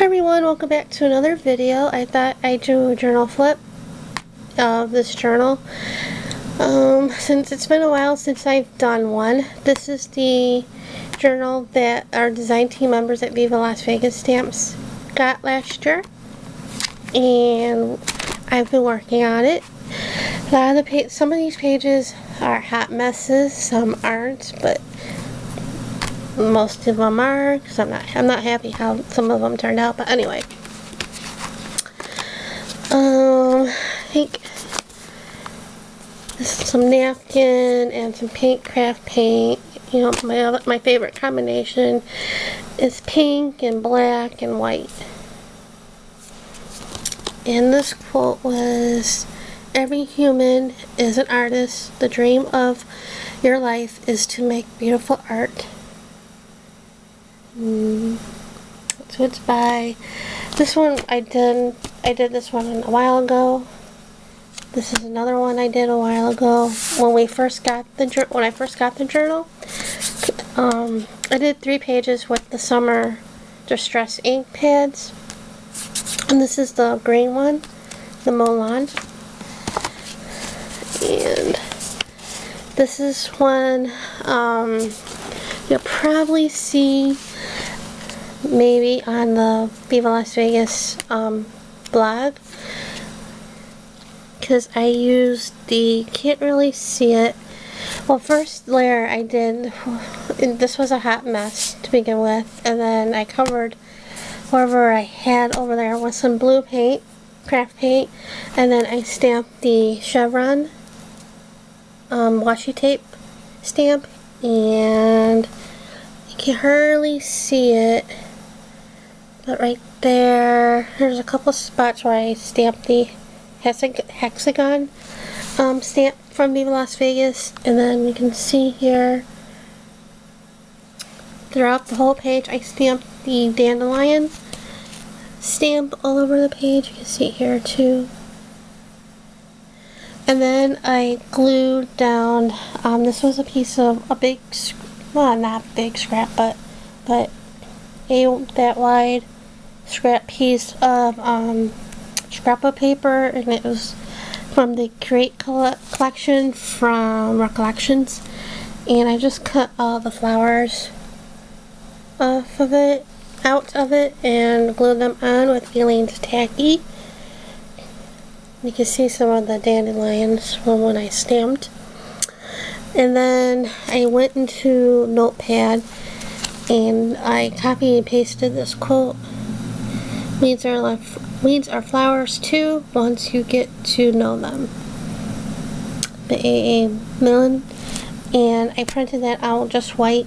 Hi everyone, welcome back to another video. I thought I'd do a journal flip of this journal. Since it's been a while since I've done one, this is the journal that our design team members at Viva Las Vegas Stamps got last year. And I've been working on it. A lot of the some of these pages are hot messes, some aren't, but most of them are, because I'm not happy how some of them turned out. But anyway, I think this is some napkin and some paint, craft paint. You know, my favorite combination is pink and black and white. And this quote was, "Every human is an artist. The dream of your life is to make beautiful art." So it's by this one. I did this one a while ago. This is another one I did a while ago when I first got the journal. I did 3 pages with the summer distress ink pads, and this is the green one, the Molan. And this is one you'll probably see maybe on the Viva Las Vegas blog, because I used can't really see it. Well, first layer I did, this was a hot mess to begin with, and then I covered whatever I had over there with some blue paint, craft paint, and then I stamped the chevron washi tape stamp, and you can hardly see it, but right there's a couple spots where I stamped the hexagon stamp from Viva Las Vegas, and then you can see here throughout the whole page I stamped the dandelion stamp all over the page. You can see it here too. And then I glued down, this was a piece of a big, well, not big scrap, but that wide scrap piece of scrapbook paper, and it was from the Create collection from Recollections. And I just cut all the flowers out of it, and glued them on with Aleene's Tacky. You can see some of the dandelions from when I stamped. And then I went into Notepad and I copied and pasted this quote. Weeds are flowers too, once you get to know them. The A.A. Milne. And I printed that out, just white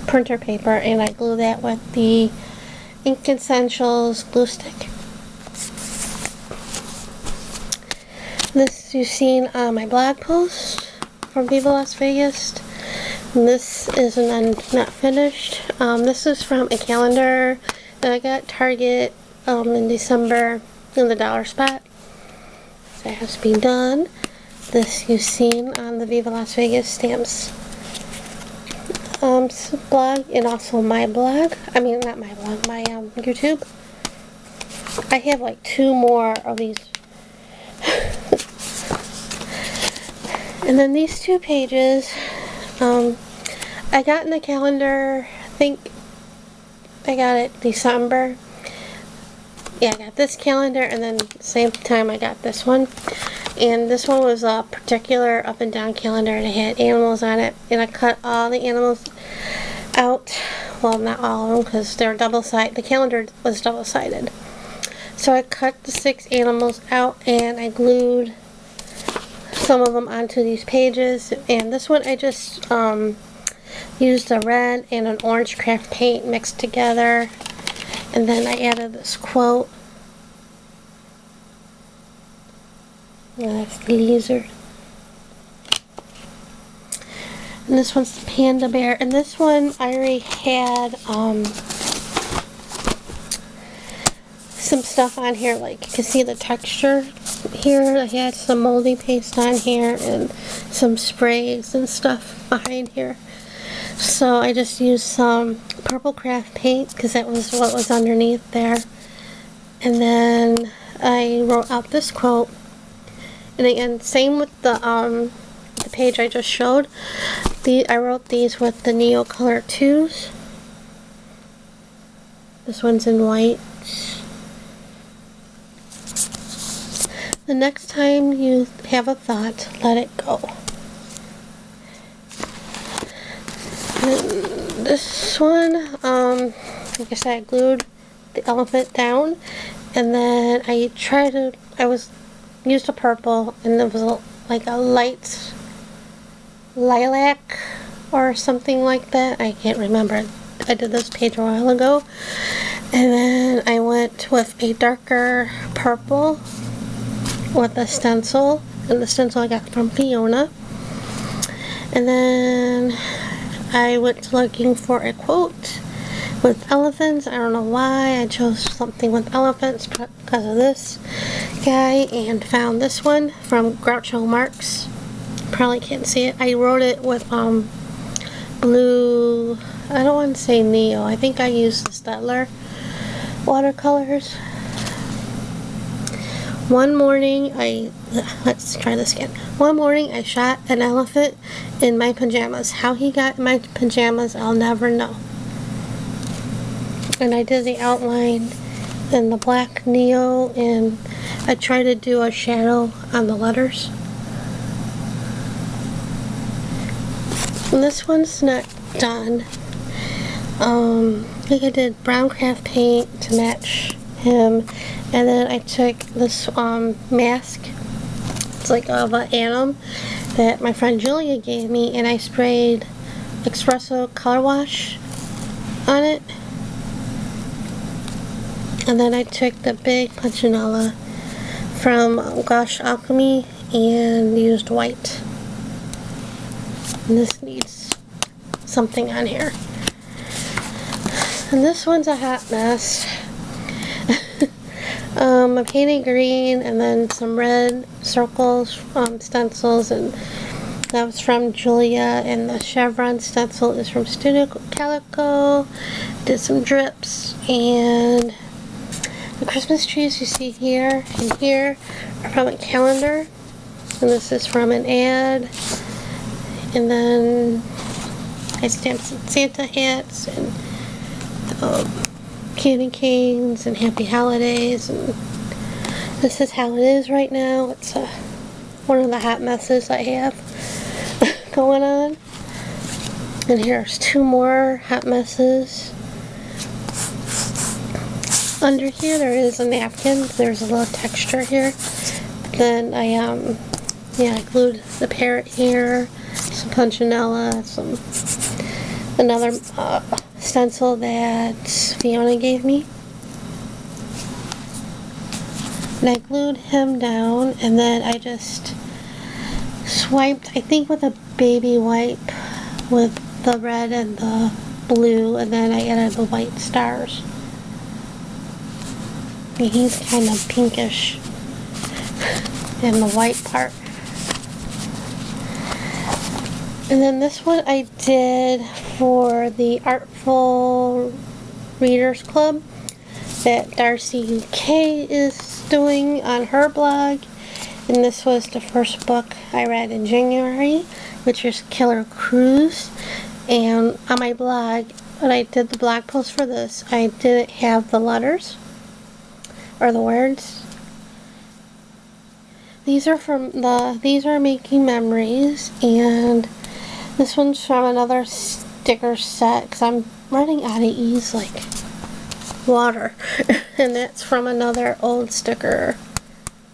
printer paper, and I glued that with the Ink Essentials glue stick. This you've seen on my blog post from Viva Las Vegas. And this is not finished. This is from a calendar that I got at Target in December in the dollar spot. So it has to be done. This you've seen on the Viva Las Vegas Stamps blog, and also my blog. I mean, not my blog, my YouTube. I have like 2 more of these. And then these 2 pages, I got in the calendar, I think I got it December. Yeah, I got this calendar, and then same time I got this one. And this one was a particular up and down calendar, and it had animals on it. And I cut all the animals out. Well, not all of them, because they're double-sided. The calendar was double-sided. So I cut the 6 animals out, and I glued some of them onto these pages. And this one I just used a red and an orange craft paint mixed together, and then I added this quote. That's the lizard. And this one's the panda bear, and this one I already had some stuff on here, like you can see the texture here. I had some moldy paste on here and some sprays and stuff behind here. So I just used some purple craft paint because that was what was underneath there. And then I wrote out this quote. And again, same with the page I just showed. I wrote these with the Neocolor 2s. This one's in white. The next time you have a thought, let it go. And this one, like I said, I glued the elephant down, and then I used a purple, and it was like a light lilac or something like that. I can't remember. I did this page a while ago. And then I went with a darker purple with a stencil, and the stencil I got from Fiona. And then I went looking for a quote with elephants. I don't know why I chose something with elephants because of this guy, and found this one from Groucho Marx. Probably can't see it. I wrote it with blue, I don't want to say Neo, I think I used the Staedtler watercolors. One morning let's try this again. One morning I shot an elephant in my pajamas. How he got in my pajamas, I'll never know. And I did the outline in the black Neo, and I tried to do a shadow on the letters. And this one's not done. I think I did brown craft paint to match him, and then I took this mask. It's like of an Anim that my friend Julia gave me, and I sprayed espresso color wash on it. And then I took the big Punchinella from Gouache Alchemy and used white. And this needs something on here. And this one's a hot mess. I painted green and then some red circles, stencils, and that was from Julia, and the chevron stencil is from Studio Calico. Did some drips, and the Christmas trees you see here and here are from a calendar, and this is from an ad. And then I stamped some Santa hats and candy canes and happy holidays, and this is how it is right now. It's one of the hot messes I have going on. And here's two more hot messes. Under here there is a napkin. There's a little texture here. Then I glued the parrot here, some Punchinella, another stencil that Fiona gave me. And I glued him down, and then I just swiped, I think with a baby wipe, with the red and the blue, and then I added the white stars. And he's kind of pinkish in the white part. And then this one I did for the Artful Readers Club that Darcy UK is doing on her blog. And this was the first book I read in January, which is Killer Cruise. And on my blog, when I did the blog post for this, I didn't have the letters or the words. These are Making Memories, and this one's from another sticker set because I'm running out of E's like water. And that's from another old sticker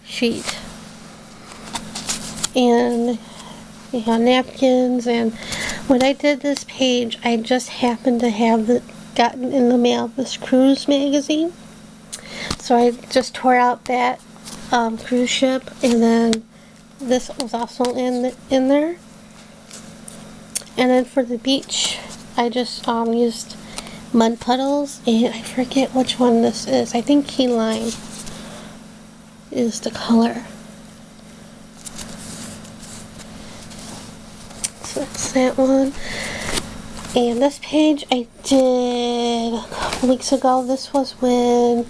sheet. And you have napkins, and when I did this page, I just happened to have gotten in the mail this cruise magazine. So I just tore out that cruise ship, and then this was also in there. And then for the beach, I just used mud puddles, and I forget which one this is. I think key lime is the color. So that's that one. And this page I did a couple weeks ago. This was when,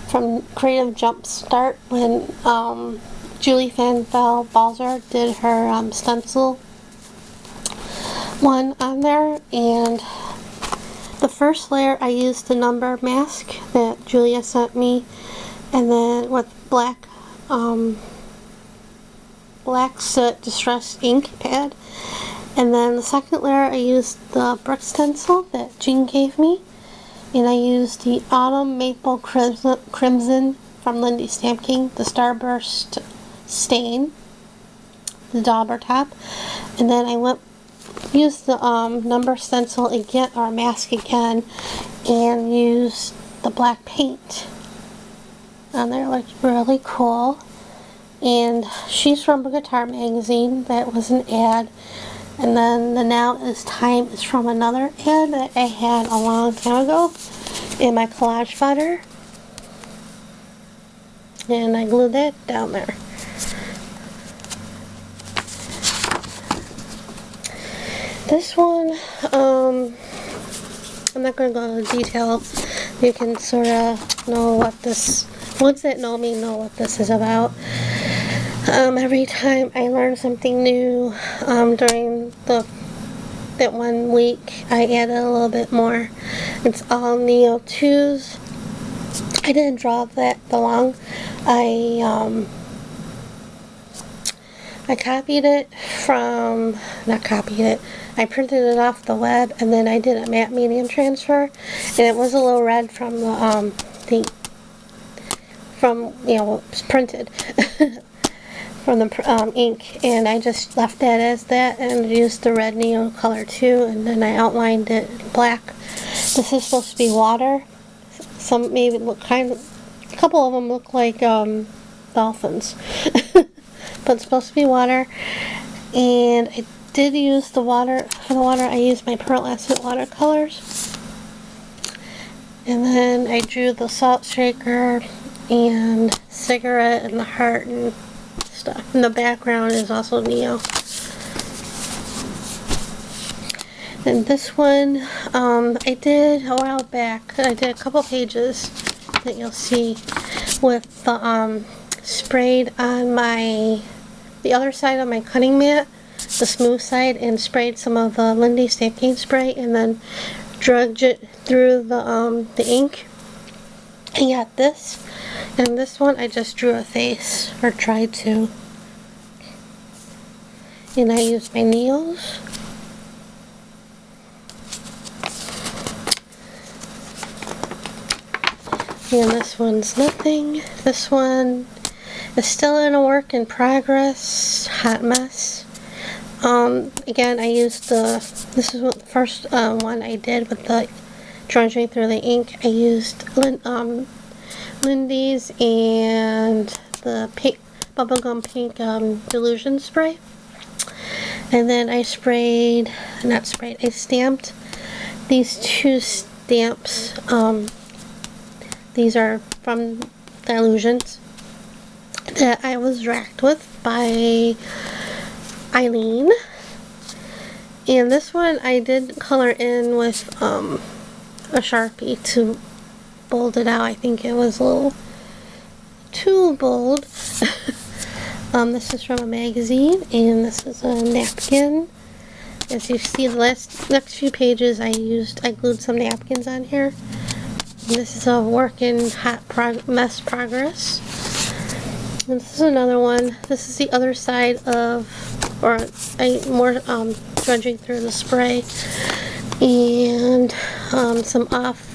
from Creative Jumpstart, when Julie Fanfel Balzer did her stencil one on there. And the first layer I used the number mask that Julia sent me, and then with black soot distress ink pad. And then the second layer I used the brick stencil that Jean gave me, and I used the Autumn Maple Crimson from Lindy Stamp King, the Starburst Stain, the dauber top. And then I used the number stencil again, or mask again, and used the black paint on there. Looked really cool. And she's from Guitar Magazine. That was an ad. And then the Now Is Time is from another ad that I had a long time ago in my collage folder. And I glued that down there. This one, I'm not going to go into detail. You can sort of know what this, ones that know me know what this is about. Every time I learn something new during that 1 week, I added a little bit more. It's all Neo 2s. I didn't draw that long. I copied it from, not copied it, I printed it off the web, and then I did a matte medium transfer, and it was a little red from the you know, it was printed. From the ink, and I just left that as that and used the red neon color too, and then I outlined it black. This is supposed to be water. Some maybe look kind of, a couple of them look like dolphins, but it's supposed to be water. And I did use the water, for the water I used my pearlescent watercolors, and then I drew the salt shaker and cigarette and the heart and stuff. And the background is also Neo. And this one I did a while back. I did a couple pages that you'll see with the sprayed on the other side of my cutting mat, the smooth side, and sprayed some of the Lindy Stamp King spray, and then drugged it through the ink. And got this. And this one I just drew a face, or tried to. And I used my Neos. And this one's nothing. This one is still in a work in progress. Hot mess. Again, I used this is the first one I did with the drudging through the ink. I used Lindy's and the pink, bubblegum pink Delusion spray. And then I I stamped these two stamps. These are from Delusions that I was racked with by Eileen. And this one I did color in with a Sharpie to bold it out. I think it was a little too bold. This is from a magazine, and this is a napkin. As you see, the next few pages I glued some napkins on here. And this is a work in mess progress. And this is another one. This is the other side of, or more drudging through the spray, and some off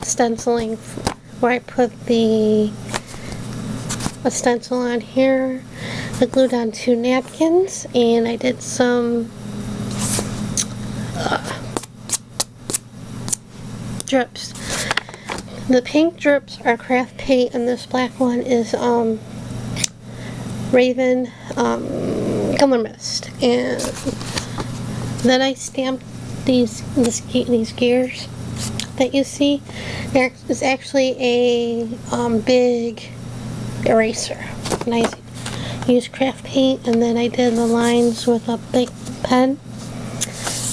stenciling where I put a stencil on here. I glued on 2 napkins, and I did some drips. The pink drips are craft paint, and this black one is Raven Color Mist. And then I stamped these gears that you see. There is actually a big eraser, and I used craft paint, and then I did the lines with a big pen.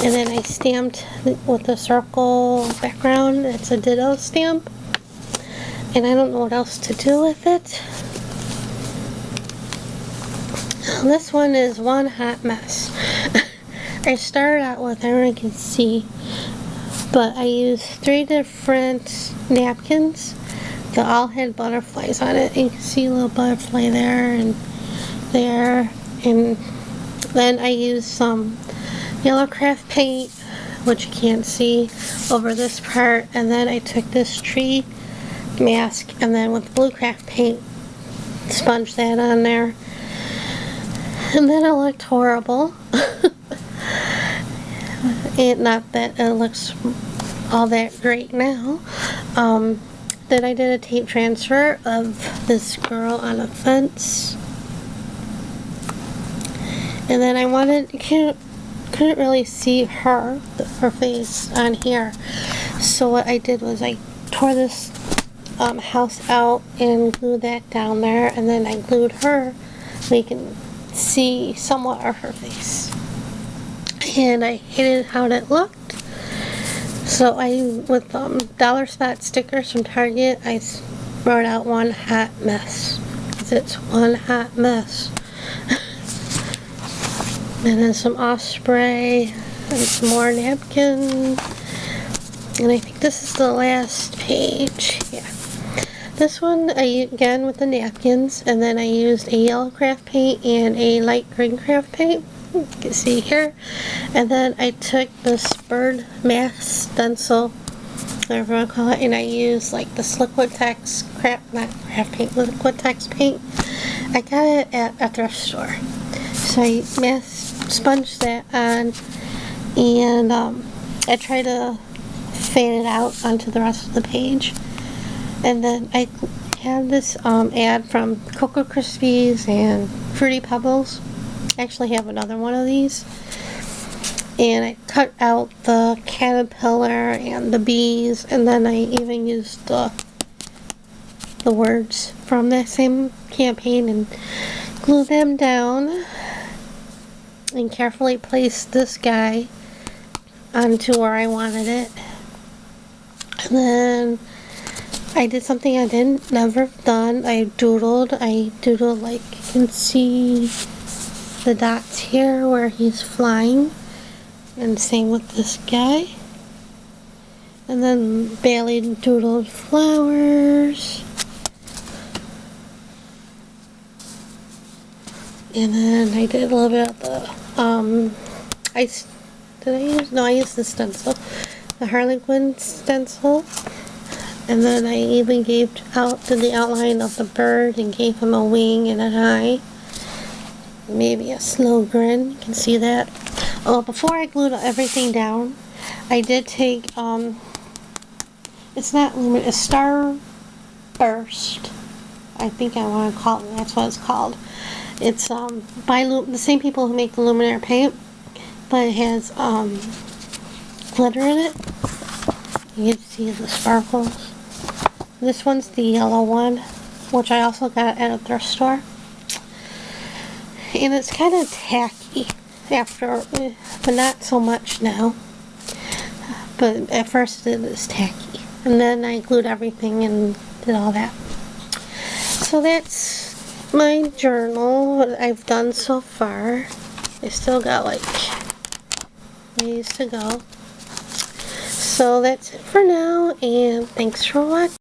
And then I stamped with the circle background. It's a ditto stamp. And I don't know what else to do with it. This one is one hot mess. I started out with, I don't know if you can see, but I used 3 different napkins that all had butterflies on it. You can see a little butterfly there and there. And then I used some yellow craft paint, which you can't see, over this part. And then I took this tree mask and then with blue craft paint, sponged that on there. And then it looked horrible. And not that it looks all that great now. Then I did a tape transfer of this girl on a fence. And then I wanted, couldn't really see her face on here. So what I did was I tore this house out and glued that down there. And then I glued her so you can see somewhat of her face. And I hated how it looked. So I, with dollar spot stickers from Target, I wrote out one hot mess. Because it's one hot mess. And then some Osprey and some more napkins. And I think this is the last page. Yeah. This one, again with the napkins, and then I used a yellow craft paint and a light green craft paint. You can see here. And then I took this bird mask stencil, whatever you want to call it, and I used like this Liquitex Liquitex paint. I got it at a thrift store. So I sponged that on, and I tried to fade it out onto the rest of the page. And then I have this ad from Cocoa Krispies and Fruity Pebbles. I actually have another one of these. And I cut out the caterpillar and the bees, and then I even used the words from that same campaign and glued them down and carefully placed this guy onto where I wanted it. And then I did something I never done. I doodled like you can see the dots here where he's flying, and same with this guy. And then Bailey doodled flowers, and then I did a little bit of the I used the stencil, the Harlequin stencil. And then I even gave out to the outline of the bird and gave him a wing and an eye. Maybe a slow grin. You can see that. Oh, before I glued everything down, I did take, it's not luminous, it's Starburst. I think I want to call it, that's what it's called. It's by the same people who make the Luminaire paint, but it has glitter in it. You can see the sparkles. This one's the yellow one, which I also got at a thrift store. And it's kind of tacky after, but not so much now. But at first it was tacky. And then I glued everything and did all that. So that's my journal, what I've done so far. I still got like ways to go. So that's it for now, and thanks for watching.